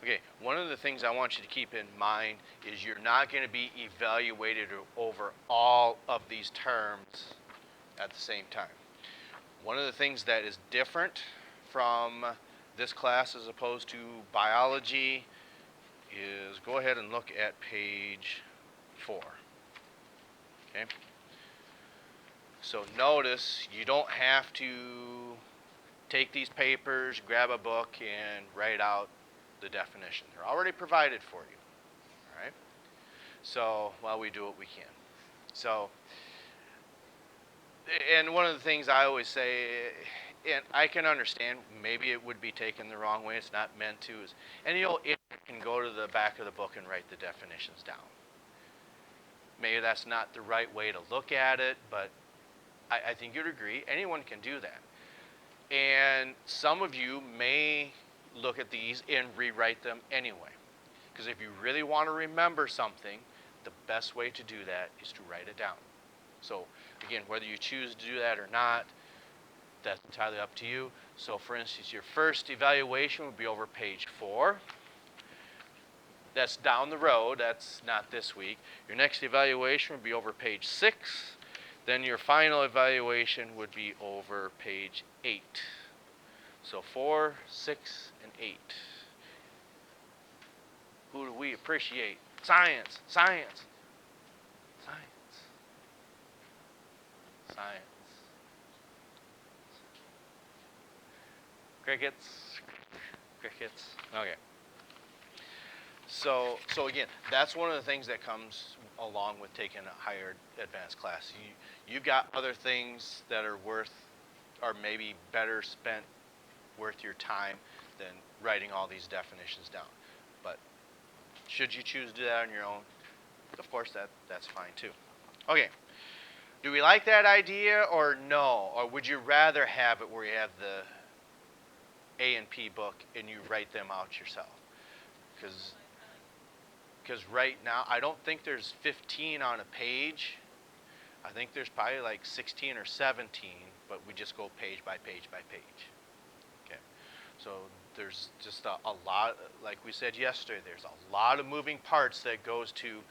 Okay, one of the things I want you to keep in mind is you're not going to be evaluated over all of these terms at the same time. One of the things that is different from this class as opposed to biology is go ahead and look at page 4. Okay? So notice you don't have to take these papers, grab a book, and write out the definition. They're already provided for you. All right? So, while we do what we can. So, and one of the things I always say, and I can understand, maybe it would be taken the wrong way, it's not meant to, is any old idiot can go to the back of the book and write the definitions down. Maybe that's not the right way to look at it, but I think you'd agree, anyone can do that. And some of you may look at these and rewrite them anyway. Because if you really want to remember something, the best way to do that is to write it down. So again, whether you choose to do that or not, that's entirely up to you. So for instance, your first evaluation would be over page 4. That's down the road, that's not this week. Your next evaluation would be over page 6. Then your final evaluation would be over page 8. So 4, 6, and 8. Who do we appreciate? Science, science, science, science. Crickets, crickets. Okay. So again, that's one of the things that comes along with taking a higher advanced class. You got other things that are worth, or maybe better spent, worth your time than writing all these definitions down. But should you choose to do that on your own, of course that's fine too. Okay. Do we like that idea or no? Or would you rather have it where you have the A&P book and you write them out yourself? Because right now, I don't think there's 15 on a page. I think there's probably like 16 or 17, but we just go page by page by page. Okay, so there's just a lot, like we said yesterday, there's a lot of moving parts that goes to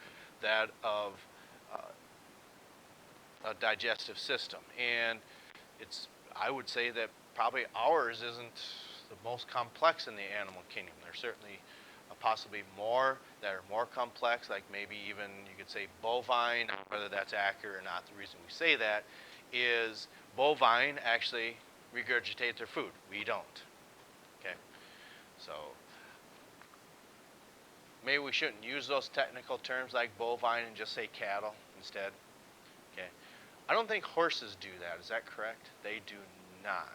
that of a digestive system. And I would say that probably ours isn't the most complex in the animal kingdom. There's certainly possibly more that are more complex, like maybe even you could say bovine. Whether that's accurate or not, the reason we say that is bovine actually regurgitate their food. We don't. Okay, so maybe we shouldn't use those technical terms like bovine and just say cattle instead. Okay, I don't think horses do that. Is that correct? They do not.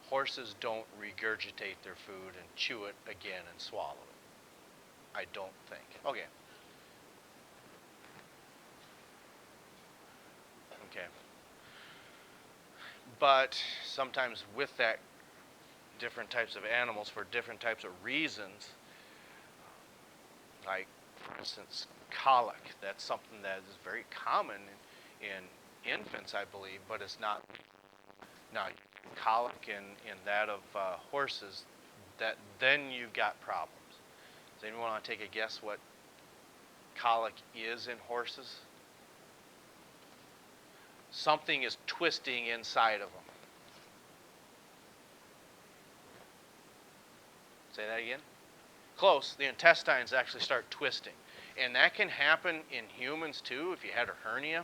Horses don't regurgitate their food and chew it again and swallow it. I don't think. Okay. Okay. But sometimes with that, different types of animals for different types of reasons, like for instance colic, that's something that is very common in infants, I believe, but it's not. Now, colic in that of horses, that then you've got problems. Does anyone want to take a guess what colic is in horses? Something is twisting inside of them. Say that again? Close. The intestines actually start twisting. And that can happen in humans too if you had a hernia.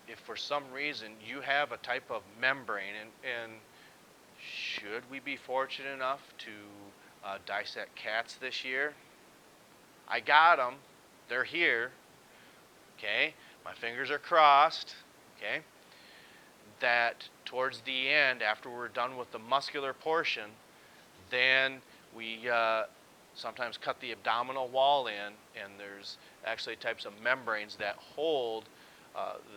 If for some reason you have a type of membrane, and should we be fortunate enough to dissect cats this year? I got them. They're here. Okay? My fingers are crossed. Okay? That towards the end, after we're done with the muscular portion, then we sometimes cut the abdominal wall in, and there's actually types of membranes that hold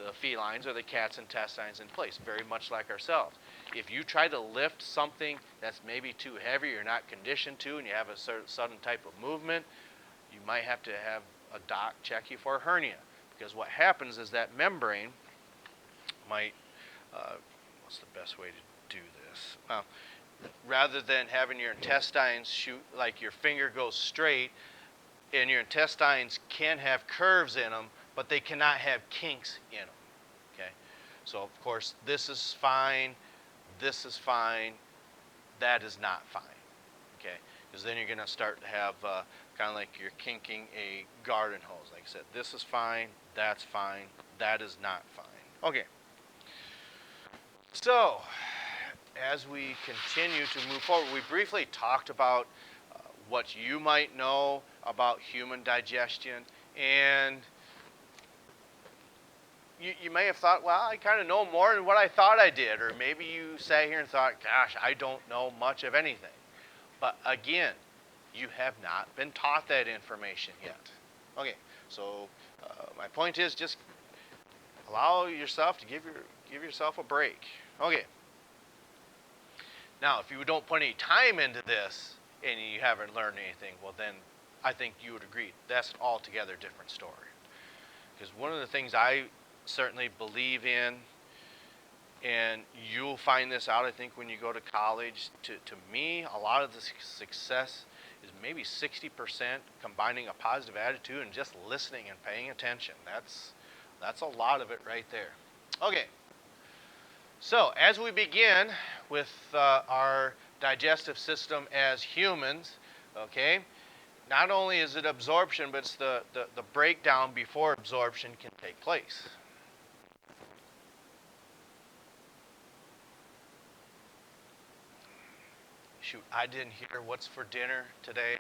the felines or the cat's intestines in place, very much like ourselves. If you try to lift something that's maybe too heavy, you're not conditioned to, and you have a sudden type of movement, you might have to have a doc check you for a hernia. Because what happens is that membrane might, what's the best way to do this? Well, rather than having your intestines shoot like your finger goes straight, and your intestines can have curves in them, but they cannot have kinks in them. Okay, so of course this is fine, this is fine, that is not fine. Okay, because then you're going to start to have kind of like you're kinking a garden hose. Like I said, this is fine, that's fine, that is not fine. Okay, so as we continue to move forward, we briefly talked about what you might know about human digestion, and you may have thought, well, I kind of know more than what I thought I did, or maybe you sat here and thought, gosh, I don't know much of anything. But again, you have not been taught that information yet. Okay, so my point is just allow yourself to give yourself a break. Okay. Now, if you don't put any time into this and you haven't learned anything, well, then I think you would agree that's an altogether different story. Because one of the things I certainly believe in, and you'll find this out, I think, when you go to college, to me, a lot of the success is maybe 60% combining a positive attitude and just listening and paying attention. That's a lot of it right there. Okay. So, as we begin with our digestive system as humans, okay, not only is it absorption, but it's the breakdown before absorption can take place. Shoot, I didn't hear what's for dinner today.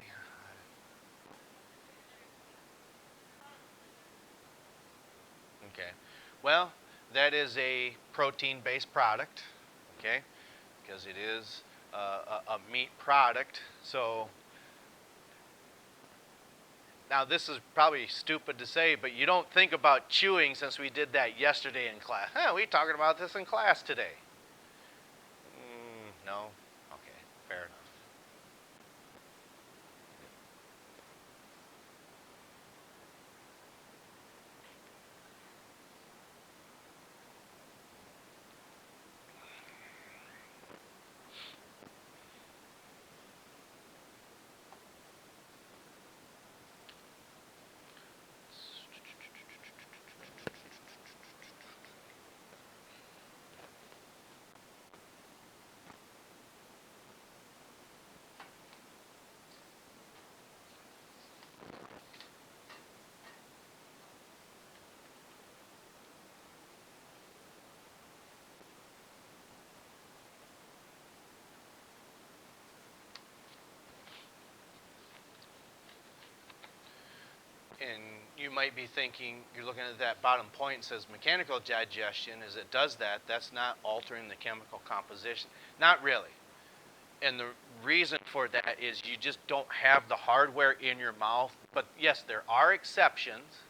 Okay. Well, that is a protein-based product, okay, because it is a meat product. So now this is probably stupid to say, but you don't think about chewing since we did that yesterday in class. We talking about this in class today. No? Okay, fair enough. And you might be thinking, you're looking at that bottom point and says mechanical digestion, as it does that, that's not altering the chemical composition. Not really. And the reason for that is you just don't have the hardware in your mouth. But yes, there are exceptions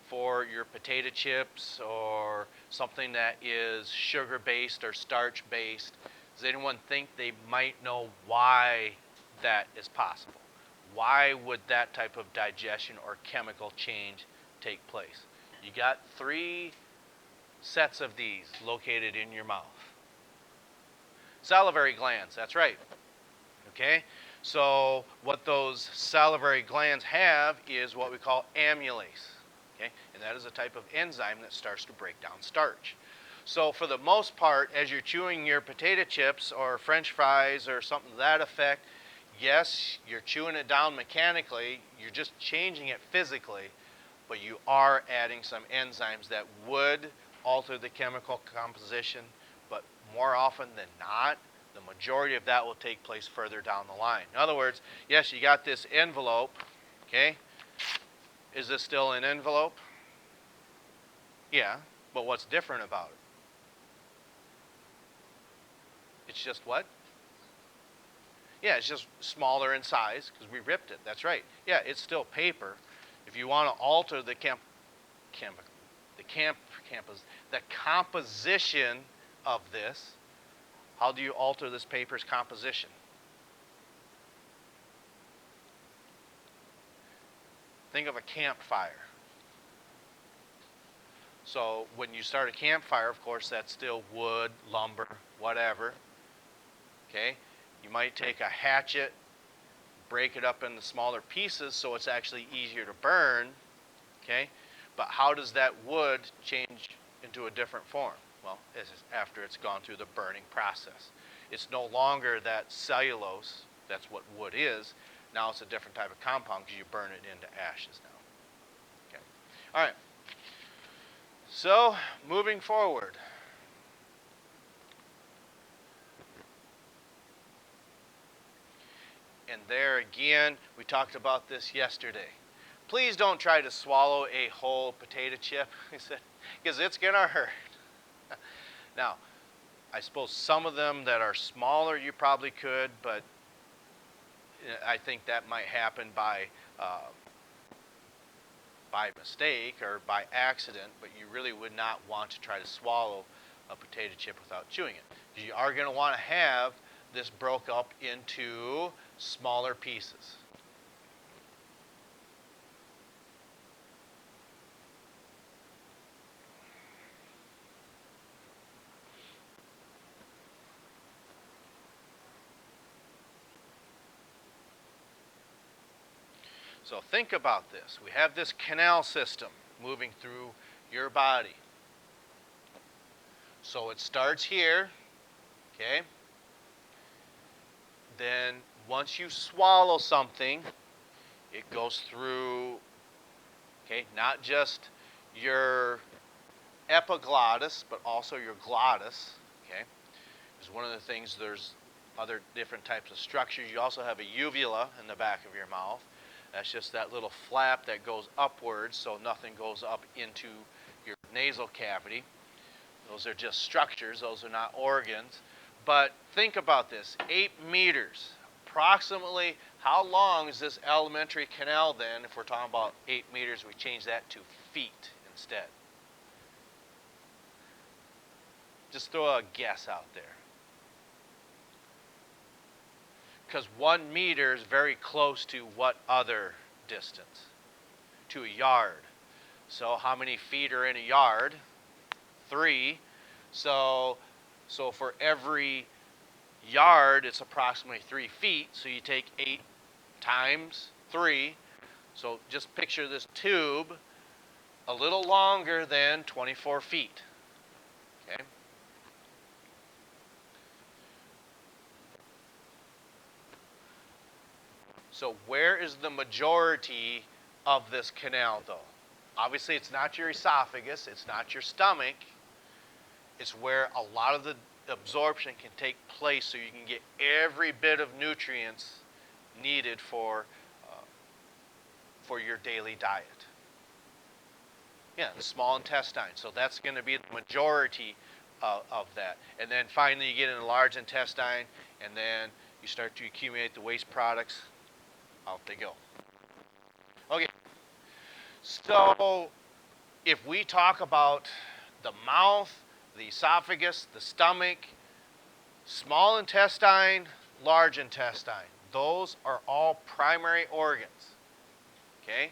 for your potato chips or something that is sugar-based or starch-based. Does anyone think they might know why that is possible? Why would that type of digestion or chemical change take place? You got 3 sets of these located in your mouth. Salivary glands, that's right. Okay? So what those salivary glands have is what we call amylase. Okay? And that is a type of enzyme that starts to break down starch. So for the most part, as you're chewing your potato chips or French fries or something to that effect, yes, you're chewing it down mechanically, you're just changing it physically, but you are adding some enzymes that would alter the chemical composition, but more often than not, the majority of that will take place further down the line. In other words, yes, you got this envelope, okay? Is this still an envelope? Yeah, but what's different about it? It's just what? Yeah, it's just smaller in size because we ripped it. That's right. Yeah, it's still paper. If you want to alter the the composition of this, how do you alter this paper's composition? Think of a campfire. So when you start a campfire, of course, that's still wood, lumber, whatever. Okay? You might take a hatchet, break it up into smaller pieces so it's actually easier to burn, okay? But how does that wood change into a different form? Well, it's after it's gone through the burning process. It's no longer that cellulose, that's what wood is. Now it's a different type of compound because you burn it into ashes now. Okay. All right. So, moving forward. And there again, we talked about this yesterday. Please don't try to swallow a whole potato chip, because it's going to hurt. Now, I suppose some of them that are smaller you probably could, but I think that might happen by mistake or by accident, but you really would not want to try to swallow a potato chip without chewing it. You are going to want to have this broke up into smaller pieces. So think about this. We have this canal system moving through your body. So it starts here, okay? Then once you swallow something, it goes through, okay, not just your epiglottis, but also your glottis, okay? Because one of the things, there's other different types of structures. You also have a uvula in the back of your mouth. That's just that little flap that goes upwards so nothing goes up into your nasal cavity. Those are just structures. Those are not organs. But think about this. 8 meters. Approximately how long is this alimentary canal then? If we're talking about 8 meters, we change that to feet instead. Just throw a guess out there. Because 1 meter is very close to what other distance? To a yard. So how many feet are in a yard? 3. So for every yard, it's approximately 3 feet. So you take 8 times 3. So just picture this tube a little longer than 24 feet. Okay? So where is the majority of this canal, though? Obviously, it's not your esophagus. It's not your stomach. It's where a lot of the absorption can take place so you can get every bit of nutrients needed for your daily diet. Yeah, the small intestine. So that's going to be the majority of that. And then finally you get in the large intestine, and then you start to accumulate the waste products. Out they go. Okay, so if we talk about the mouth, the esophagus, the stomach, small intestine, large intestine, those are all primary organs. Okay,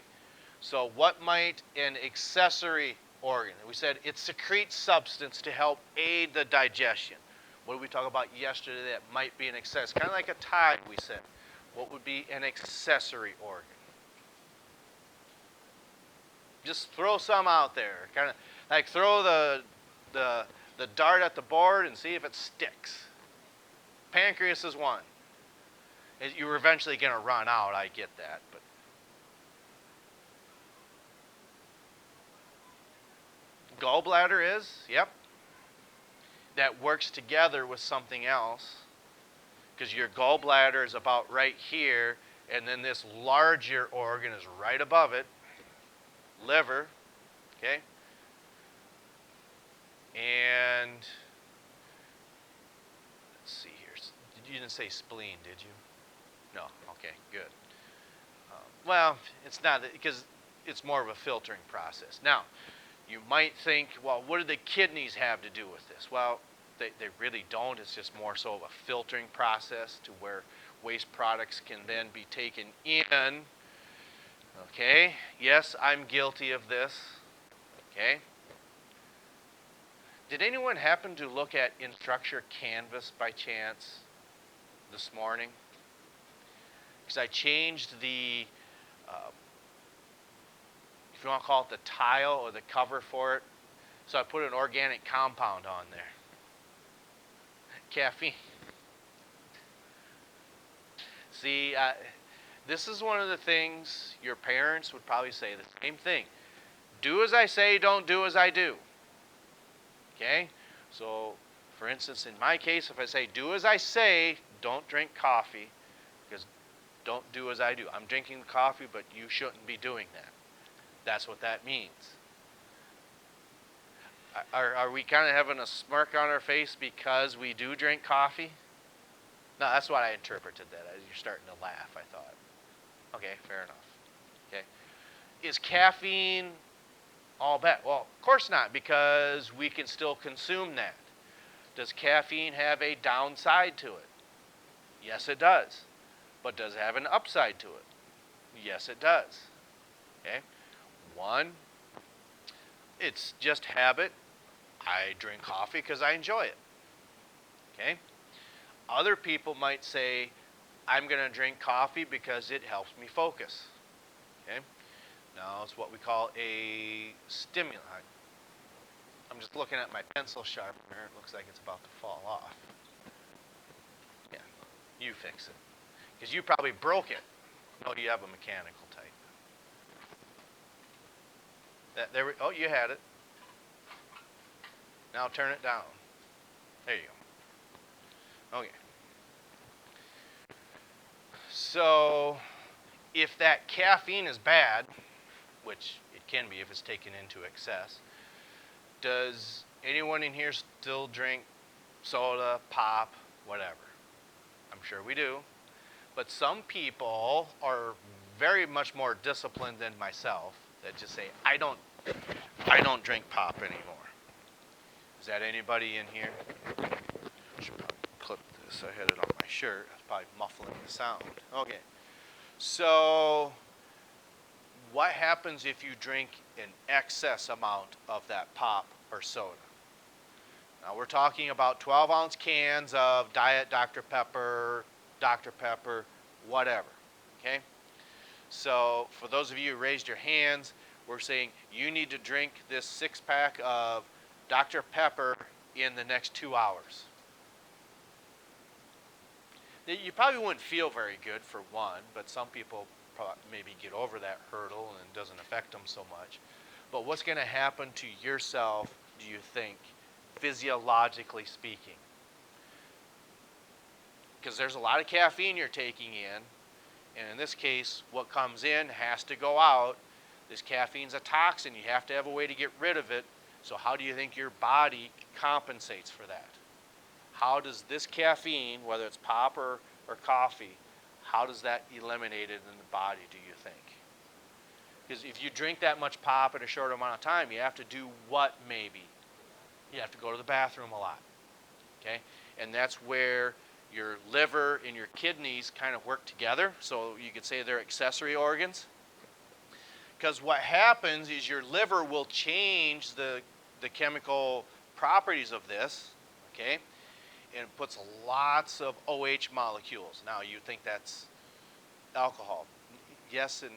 so what might an accessory organ? We said it secretes substance to help aid the digestion. What did we talk about yesterday that might be an accessory? Kind of like a tie, we said. What would be an accessory organ? Just throw some out there. Kind of like throw the dart at the board and see if it sticks. Pancreas is one. You're eventually going to run out, I get that. But gallbladder is, yep. That works together with something else. Because your gallbladder is about right here, and then this larger organ is right above it. Liver, okay? And let's see here. You didn't say spleen, did you? No. Okay, good. Well, it's not, because it's more of a filtering process. Now, you might think, well, what do the kidneys have to do with this? Well, they really don't. It's just more so of a filtering process to where waste products can then be taken in. Okay, yes, I'm guilty of this. Okay. Did anyone happen to look at Instructure Canvas by chance? this morning because I changed the, uh, if you want to call it the tile or the cover for it. So I put an organic compound on there. Caffeine. See, this is one of the things your parents would probably say the same thing. Do as I say, don't do as I do. Okay? So, for instance, in my case, if I say, do as I say, don't drink coffee, because don't do as I do. I'm drinking the coffee, but you shouldn't be doing that. That's what that means. Are we kind of having a smirk on our face because we do drink coffee? No, that's what I interpreted that as. You're starting to laugh, I thought. Okay, fair enough. Okay. Is caffeine all bad? Well, of course not, because we can still consume that. Does caffeine have a downside to it? Yes, it does. But does it have an upside to it? Yes, it does. Okay. One, it's just habit. I drink coffee because I enjoy it. Okay. Other people might say, I'm going to drink coffee because it helps me focus. Okay. Now it's what we call a stimulant. I'm just looking at my pencil sharpener. It looks like it's about to fall off. Yeah, you fix it. Because you probably broke it. No, you have a mechanical type. Oh, you had it. Now turn it down. There you go. Okay. So, if that caffeine is bad, which it can be if it's taken into excess, does anyone in here still drink soda, pop, whatever? I'm sure we do. But some people are very much more disciplined than myself that just say, I don't drink pop anymore. Is that anybody in here? I should probably clip this. I had it on my shirt. It's probably muffling the sound. Okay. So what happens if you drink an excess amount of that pop or soda? Now we're talking about 12-ounce cans of Diet Dr. Pepper, whatever. Okay? So for those of you who raised your hands, we're saying you need to drink this 6-pack of Dr. Pepper in the next 2 hours. You probably wouldn't feel very good for one, but some people maybe get over that hurdle and it doesn't affect them so much. But what's going to happen to yourself, do you think, physiologically speaking? Because there's a lot of caffeine you're taking in, and in this case, what comes in has to go out. This caffeine's a toxin. You have to have a way to get rid of it. So how do you think your body compensates for that? How does this caffeine, whether it's pop or coffee, how does that eliminate it in the body, do you think? Because if you drink that much pop in a short amount of time, you have to do what maybe? You have to go to the bathroom a lot. Okay? And that's where your liver and your kidneys kind of work together. So you could say they're accessory organs. Because what happens is your liver will change the chemical properties of this, okay? And it puts lots of OH molecules. Now, you think that's alcohol. Yes and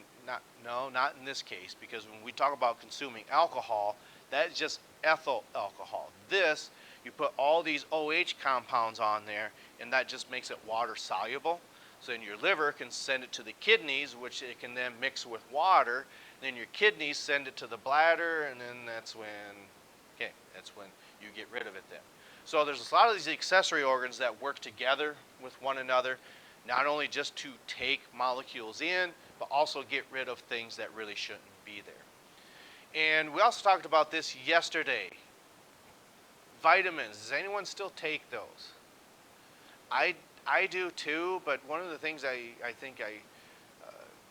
no, not in this case, because when we talk about consuming alcohol, that is just ethyl alcohol. This, you put all these OH compounds on there, and that just makes it water soluble. So then your liver can send it to the kidneys, which it can then mix with water. Then your kidneys send it to the bladder, and then that's when you get rid of it then. So there's a lot of these accessory organs that work together with one another, not only just to take molecules in, but also get rid of things that really shouldn't be there. And we also talked about this yesterday. Vitamins. Does anyone still take those? I do too, but one of the things I think I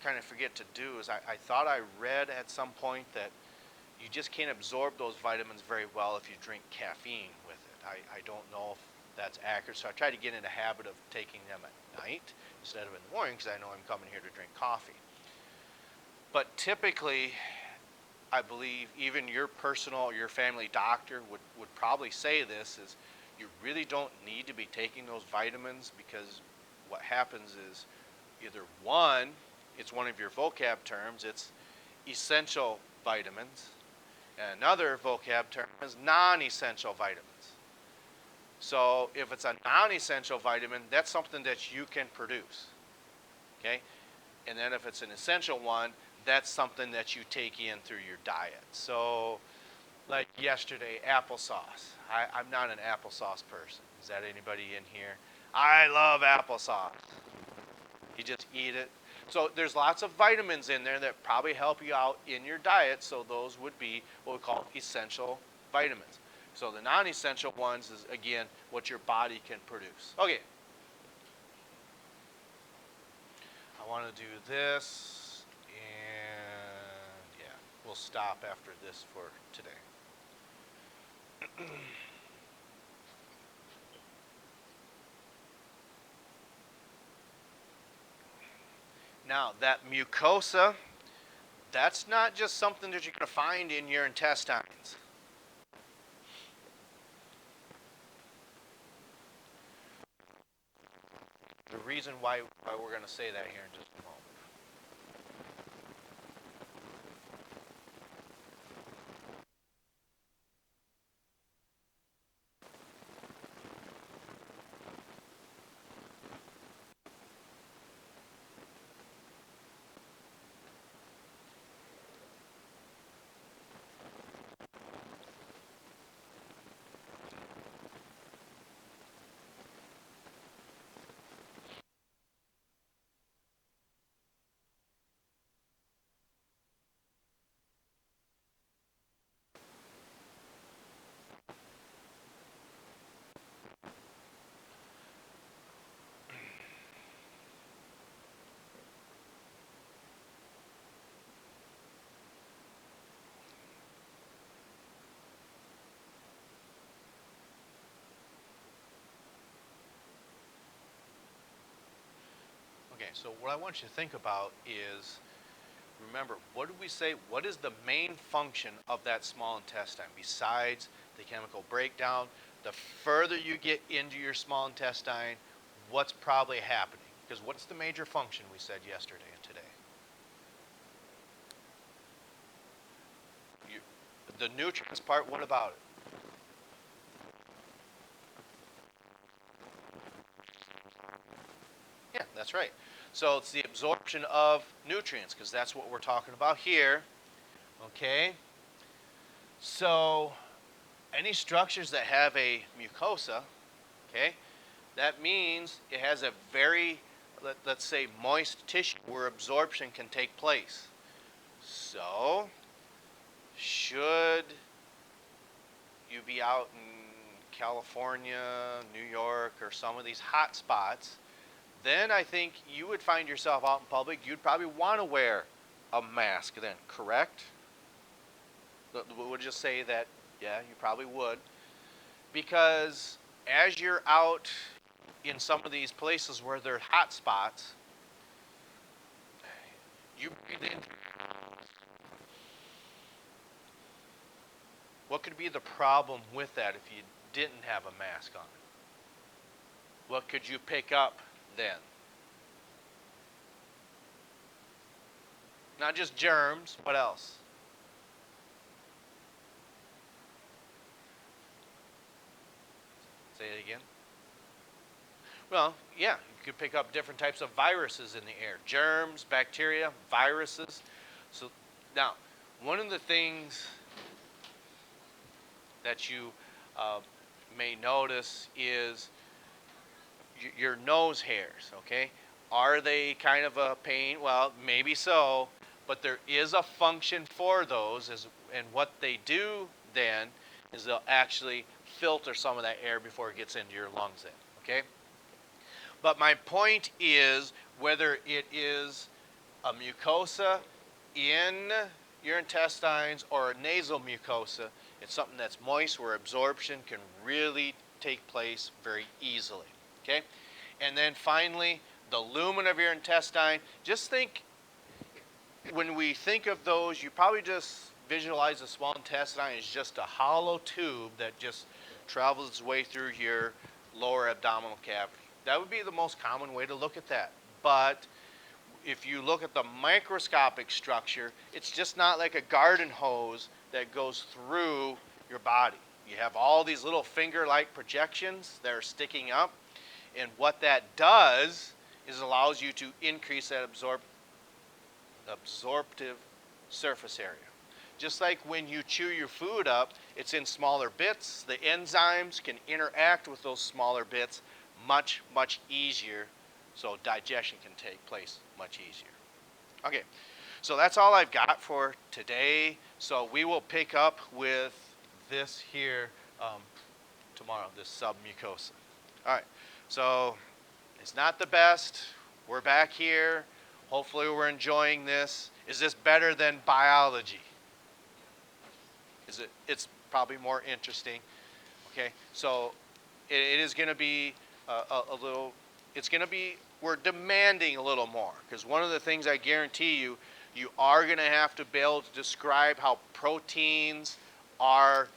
kind of forget to do is I thought I read at some point that you just can't absorb those vitamins very well if you drink caffeine with it. I don't know if that's accurate, so I try to get in the habit of taking them at night instead of in the morning because I know I'm coming here to drink coffee. But typically, I believe even your family doctor would probably say this is you really don't need to be taking those vitamins because what happens is either one, it's one of your vocab terms, it's essential vitamins, and another vocab term is non-essential vitamins. So if it's a non-essential vitamin, that's something that you can produce, okay? And then if it's an essential one, that's something that you take in through your diet. So like yesterday, applesauce. I'm not an applesauce person. Is that anybody in here? I love applesauce. You just eat it. So there's lots of vitamins in there that probably help you out in your diet. So those would be what we call essential vitamins. So the non-essential ones is, again, what your body can produce. Okay. I want to do this, and yeah, we'll stop after this for today. Now, that mucosa, that's not just something that you're going to find in your intestines. The reason why we're going to say that here in just a moment. Okay, so what I want you to think about is, remember, what did we say? What is the main function of that small intestine besides the chemical breakdown? The further you get into your small intestine, what's probably happening? Because what's the major function we said yesterday and today? The nutrients part, what about it? Yeah, that's right. So it's the absorption of nutrients, because that's what we're talking about here. Okay? So any structures that have a mucosa, okay, that means it has a very, let's say, moist tissue where absorption can take place. So, should you be out in California, New York, or some of these hot spots, then I think you would find yourself out in public. You'd probably want to wear a mask then, correct? We'll just say that, yeah, you probably would. Because as you're out in some of these places where there are hot spots, you breathe in. What could be the problem with that if you didn't have a mask on? What could you pick up then? Not just germs, what else? Say it again. Well, yeah, you could pick up different types of viruses in the air. Germs, bacteria, viruses. So now, one of the things that you may notice is your nose hairs, okay? Are they kind of a pain? Well, maybe so, but there is a function for those, and what they do then is they'll actually filter some of that air before it gets into your lungs then, okay? But my point is, whether it is a mucosa in your intestines or a nasal mucosa, it's something that's moist where absorption can really take place very easily, okay? And then finally, the lumen of your intestine. Just think, when we think of those, you probably just visualize the small intestine as just a hollow tube that just travels its way through your lower abdominal cavity. That would be the most common way to look at that. But if you look at the microscopic structure, it's just not like a garden hose that goes through your body. You have all these little finger-like projections that are sticking up, and what that does is allows you to increase that absorptive surface area. Just like when you chew your food up, it's in smaller bits. The enzymes can interact with those smaller bits much, much easier, so digestion can take place much easier. Okay, so that's all I've got for today. So we will pick up with this here tomorrow, this submucosa. All right, so it's not the best. We're back here. Hopefully we're enjoying this. Is this better than biology? It's probably more interesting. Okay, so it is going to be a little, it's going to be, we're demanding a little more, because one of the things I guarantee you, you are going to have to be able to describe how proteins are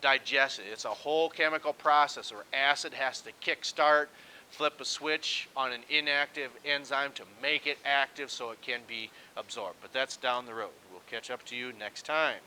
digested. It's a whole chemical process where acid has to kickstart, flip a switch on an inactive enzyme to make it active so it can be absorbed. But that's down the road. We'll catch up to you next time.